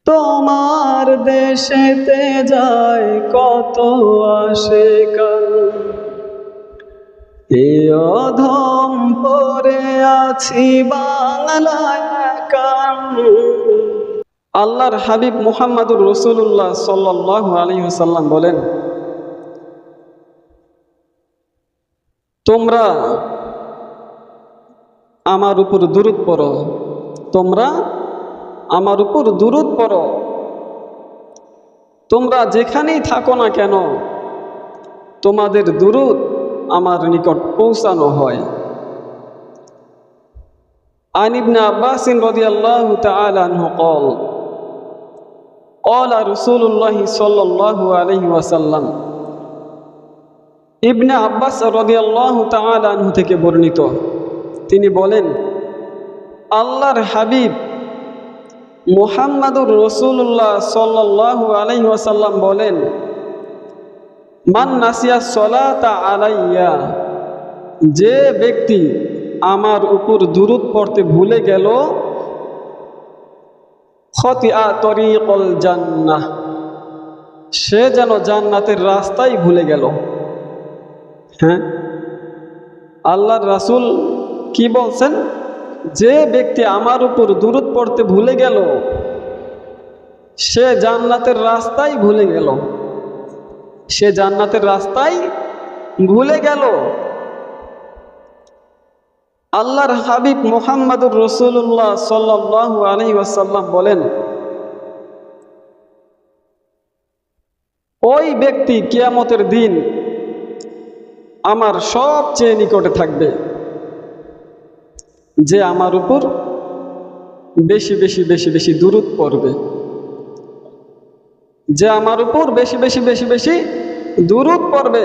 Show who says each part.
Speaker 1: তোমার দেশেতে যায় কত আশিকান, এ অধম পরে আছি বাংলায় কান। আল্লাহর হাবিব মুহাম্মদুর রাসূলুল্লাহ সাল্লাল্লাহু আলাইহি ওয়াসাল্লাম বলেন, তোমরা আমার উপর দুরূদ পড়ো, তোমরা আমার উপর দুরূদ পড়ো, তোমরা যেখানেই থাকো না কেন তোমাদের দুরূদ আমার নিকট পৌঁছানো হয়। আন ইবনে আব্বাস রাদিয়াল্লাহু তাআলা আনহু قال قال رسول الله صلى الله عليه وسلم। ইবনে আব্বাস রাদিয়াল্লাহু তাআলা আনহু থেকে বর্ণিত, তিনি বলেন, আল্লাহর হাবিব মুহাম্মদুর রাসূলুল্লাহ সাল্লাল্লাহু আলাইহি ওয়াসাল্লাম বলেন, মান নাসিয়া সলাতা আলাইয়া, যে ব্যক্তি আমার উপর দুরূদ পড়তে ভুলে গেল, খতিয়া তরিকুল জান্নাহ, সে যেন জান্নাতের রাস্তাই ভুলে গেল। হ্যাঁ, আল্লাহর রাসূল কি বলছেন? যে ব্যক্তি আমার উপর দুরূদ পড়তে ভুলে গেল, সে জান্নাতের রাস্তাই ভুলে গেল, সে জান্নাতের রাস্তাই ভুলে গেল। আল্লাহর হাবিব মুহাম্মদুর রাসূলুল্লাহ সাল্লাল্লাহু আলাইহি ওয়াসাল্লাম বলেন, ওই ব্যক্তি কিয়ামতের দিন আমার সবচেয়ে নিকটে থাকবে, যে আমার উপর বেশি বেশি বেশি বেশি দুরূদ পড়বে, যে আমার উপর বেশি বেশি বেশি বেশি দুরূদ পড়বে।